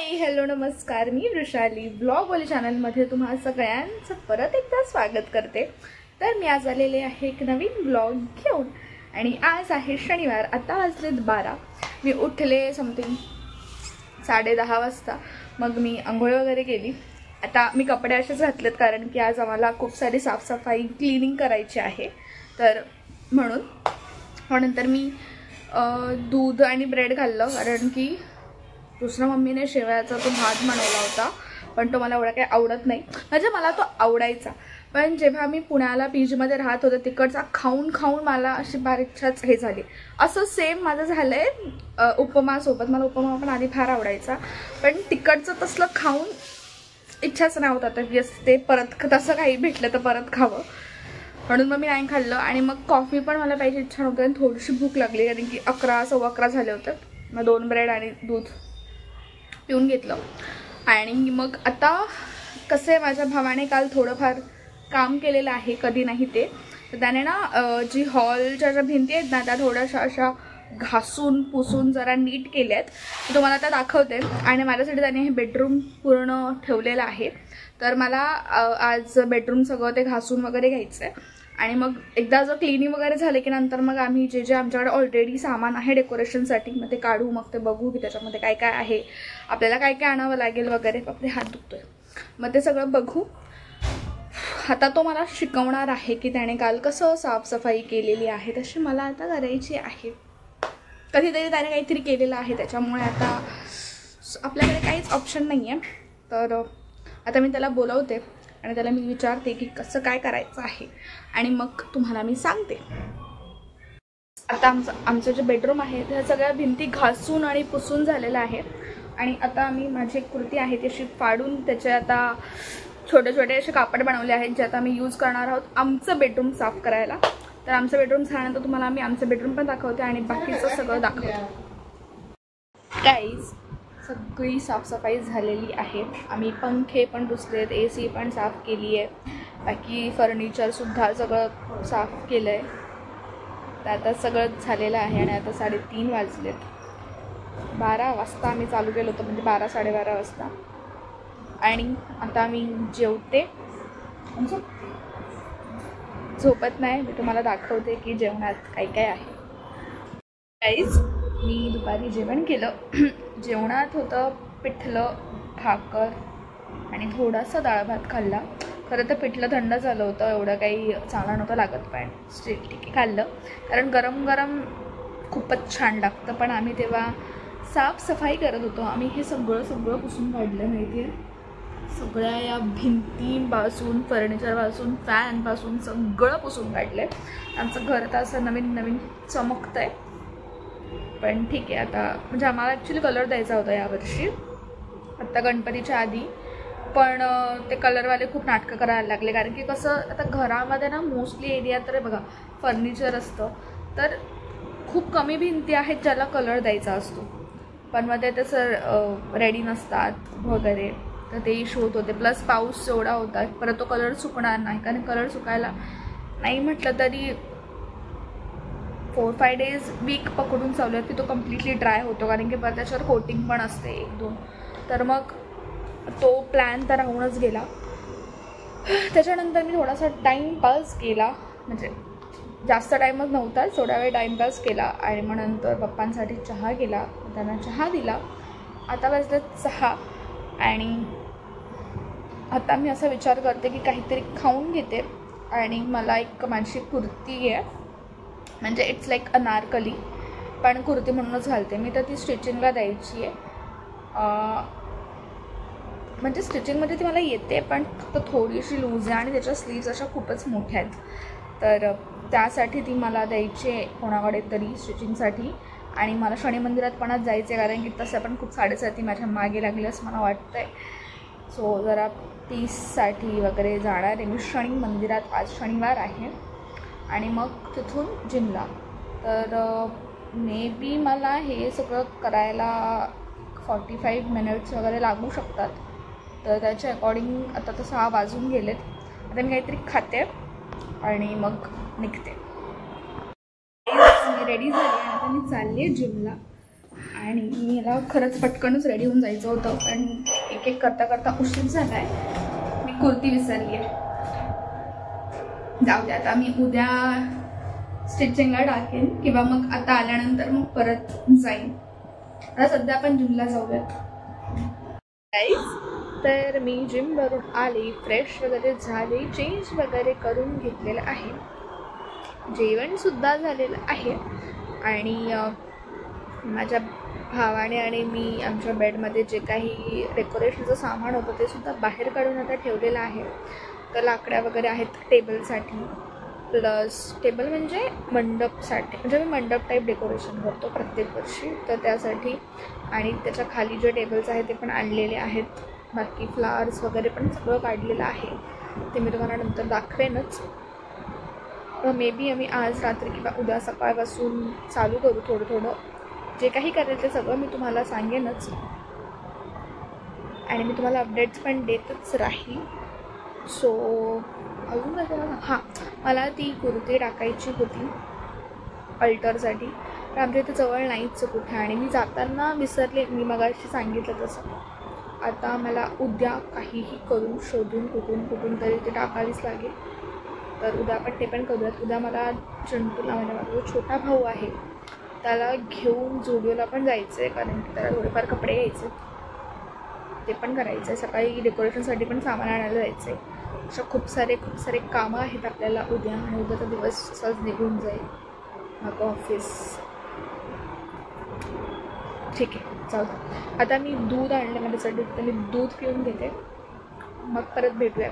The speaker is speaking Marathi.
हाय हॅलो नमस्कार, मी वृषाली ब्लॉगवाली चॅनलमध्ये तुम्हा सगळ्यांचं परत एकदा स्वागत करते। तर मी आज आलेले आहे एक नवीन ब्लॉग घेऊन आणि आज आहे शनिवार। आता वाजलेत 12। मी उठले समथिंग 10:30 वाजता। मग मी अंघोळ वगैरे केली। आता मी कपडे असेच घातलेत कारण की आज आम्हाला खूप सारी साफसफाई क्लीनिंग करायची आहे। तर म्हणून नंतर मी दूध आणि ब्रेड खाल्लं कारण की दुसऱ्या मम्मीने शेवयाचा तो भात बनवला होता, पण तो मला एवढा काही आवडत नाही। म्हणजे मला तो आवडायचा, पण जेव्हा मी पुण्याला पीजीमध्ये राहत होते तिकडचा खाऊन खाऊन मला अशी बारीकशाच हे झाली। असं सेम माझं झालंय उपमासोबत। मला उपमा पण आधी फार आवडायचा, पण तिकडचं तसलं खाऊन इच्छाच नाही होत आता की ते परत तसं काही भेटलं तर परत खावं। म्हणून मग मी नाही खाल्लं आणि मग कॉफी पण मला प्यायची इच्छा नव्हती आणि थोडीशी भूक लागली कारण की 11 सव्वा 11 झाले होते। मग 2 ब्रेड आणि दूध पिऊन घेतलं आणि मग आता कसे माझ्या भावाने काल थोडंफार काम केलेलं आहे, कधी नाही ते। तर त्याने ना जी हॉलच्या ज्या भिंती आहेत ना त्या थोड्याशा अशा घासून पुसून जरा नीट केल्यात। तर तुम्हाला आता दाखवते। आणि माझ्यासाठी त्याने हे बेडरूम पूर्ण ठेवलेलं आहे। तर मला आज बेडरूम सगळं ते घासून वगैरे घ्यायचं आहे आणि मग एकदा जर क्लिनिंग वगैरे झाले की नंतर मग आम्ही जे आमच्याकडे ऑलरेडी सामान आहे डेकोरेशनसाठी मग ते काढू, मग ते बघू की त्याच्यामध्ये काय काय आहे, आपल्याला काय काय आणावं लागेल वगैरे। आपले हात दुखतोय, मग ते सगळं बघू। आता तो मला शिकवणार आहे की त्याने काल कसं साफसफाई केलेली आहे तशी मला आता करायची आहे। कधीतरी त्याने काहीतरी केलेलं आहे, त्याच्यामुळे आता आपल्याकडे काहीच ऑप्शन नाही आहे। तर आता मी त्याला बोलवते आणि त्याला मी विचारते की कसं काय करायचं आहे आणि मग तुम्हाला मी सांगते। आता आमचं जे बेडरूम आहे त्या सगळ्या भिंती घासून आणि पुसून झालेलं आहे आणि आता आम्ही माझी एक कुर्ती आहे ती अशी फाडून त्याचे आता छोटे छोटे असे कापड बनवले आहेत जे आता आम्ही यूज करणार आहोत आमचं बेडरूम साफ करायला। तर आमचं बेडरूम झाल्यानंतर तुम्हाला आम्ही आमचं बेडरूम पण दाखवते आणि बाकीचं सगळं दाखवते। गाईज, सगळी साफसफाई झालेली आहे। आम्ही पंखे पण पुसलेत, AC पण साफ केली आहे, बाकी फर्निचरसुद्धा सगळं साफ केलं आहे। तर आता सगळं झालेलं आहे आणि आता 3:30 वाजलेत। 12 वाजता आम्ही चालू केलं होतं, म्हणजे 12 साडेबारा वाजता। आणि आता मी जेवते, झोपत नाही। मी तुम्हाला दाखवते की जेवणात काय काय आहे। गाईज, मी दुपारी जेवण केलं। जेवणात होतं पिठलं, भाकर आणि थोडासा डाळ भात खाल्ला। खरं तर पिठलं थंड झालं होतं, एवढं काही चांगलं नव्हतं लागत, पण स्टील ठीक आहे खाल्लं कारण गरम गरम खूपच छान लागतं। पण आम्ही तेव्हा साफसफाई करत होतो। आम्ही हे सगळं पुसून काढलं, माहिती आहे, सगळ्या या भिंतींपासून फर्निचरपासून फॅनपासून सगळं पुसून काढलं आहे। आमचं घर तर असं नवीन नवीन चमकतं आहे, पण ठीक आहे। आता म्हणजे आम्हाला ॲक्च्युली कलर द्यायचा होता यावर्षी, आत्ता गणपतीच्या आधी, पण ते कलरवाले खूप नाटकं करायला लागले कारण की कसं आता घरामध्ये ना मोस्टली एरिया तर बघा फर्निचर असतं, तर खूप कमी भिंती आहेत ज्याला कलर द्यायचा असतो, पण मग ते तसं रेडी नसतात वगैरे। तर ते इश्यू होत होते, प्लस पाऊस एवढा होता, परत तो कलर सुकणार नाही कारण कलर सुकायला नाही म्हटलं तरी 4-5 डेज वीक पकडून चालू की तो कम्प्लिटली ड्राय होतो कारण की परत त्याच्यावर कोटिंग पण असते 1-2। तर मग तो प्लॅन तर राहूनच गेला। त्याच्यानंतर मी थोडासा टाईमपास केला, म्हणजे जास्त टाईमच नव्हता, थोडा वेळ टाईमपास केला आणि मग नंतर पप्पांसाठी चहा केला, त्यांना चहा दिला। आता वाजले 6 आणि आता मी असा विचार करते की काहीतरी खाऊन घेते आणि मला एक माझी कुर्ती आहे, म्हणजे इट्स लाईक अनारकली, पण कुर्ती म्हणूनच घालते मी। तर ती स्टिचिंगला द्यायची आहे, म्हणजे स्टिचिंगमध्ये ती मला येते पण फक्त थोडीशी लूज आहे आणि त्याच्या स्लीव्स अशा खूपच मोठ्या आहेत। तर त्यासाठी ती मला द्यायची आहे कोणाकडे तरी स्टिचिंगसाठी। आणि मला शनी मंदिरात पण आज जायचं आहे कारण की तसं पण खूप साडेसाती माझ्या मागे लागली असं मला वाटतं आहे। सो जरा पीससाठी वगैरे जाणार आहे मी शनी मंदिरात, आज शनिवार आहे, आणि मग तिथून जिमला। तर मे बी मला हे सगळं करायला 45 मिनिट्स वगैरे लागू शकतात। तर त्याच्या अकॉर्डिंग आता तर 6 वाजून गेलेत। आता मी काहीतरी खाते आणि मग निघते। मी रेडी झाली आणि आता मी चालली आहे जिमला। आणि मला खरंच पटकनच रेडी होऊन जायचं होतं, पण एक एक करता करता उशीर झाला आहे. मी कुर्ती विसरली आहे. जाऊ दे, आता मी उद्या स्टिचिंगला टाकेन किंवा मग आता आल्यानंतर मग परत जाईन. आता सध्या आपण जिमला जाऊयात. तर मी जिमवरून आले, फ्रेश वगैरे झाले, चेंज वगैरे करून घेतलेलं आहे, जेवणसुद्धा झालेलं आहे. आणि माझ्या भावाने आणि मी आमच्या बेडमध्ये जे काही डेकोरेशनचं सामान होतं ते सुद्धा बाहेर काढून आता ठेवलेलं आहे. तर लाकड्या वगैरे आहेत टेबलसाठी, प्लस टेबल म्हणजे मंडपसाठी, म्हणजे मी मंडप टाईप डेकोरेशन करतो प्रत्येक वर्षी, तर त्यासाठी. आणि त्याच्या खाली जे टेबल्स आहेत ते पण आणलेले आहेत. बाकी फ्लावर्स वगैरे पण सगळं काढलेलं आहे, ते मी तुम्हाला नंतर दाखवेनच. मे बी आम्ही आज रात्री किंवा उद्या सकाळपासून चालू करू. थोडं थोडं जे काही करेल ते सगळं मी तुम्हाला सांगेनच, आणि मी तुम्हाला अपडेट्स पण देतच राहील. सो अजून काय करा. हां, मला ती कुर्ती टाकायची होती अल्टरसाठी, तर आमच्या इथे जवळ नाहीच कुठे, आणि मी जाताना विसरले, मी मगाशी सांगितलं तसं. आता मला उद्या काहीही करून शोधून कुठून तरी ते टाकावीच लागेल. तर उद्या आपण ते पण करूयात. उद्या मला चिंटूला, म्हणजे माझा जो छोटा भाऊ आहे त्याला घेऊन झुडिओला पण जायचं आहे, कारण की त्याला थोडेफार कपडे घ्यायचे, ते पण करायचं आहे. सकाळी डेकोरेशनसाठी पण सामान आणायला जायचं आहे. अशा खूप सारे कामं आहेत आपल्याला उद्या, आणि उद्याचा दिवस असाच निघून जाईल. माझं ऑफिस ठीक आहे, चालतं. आता मी दूध आणलं माझ्यासाठी, तर मी दूध पिऊन घेते, मग परत भेटूया.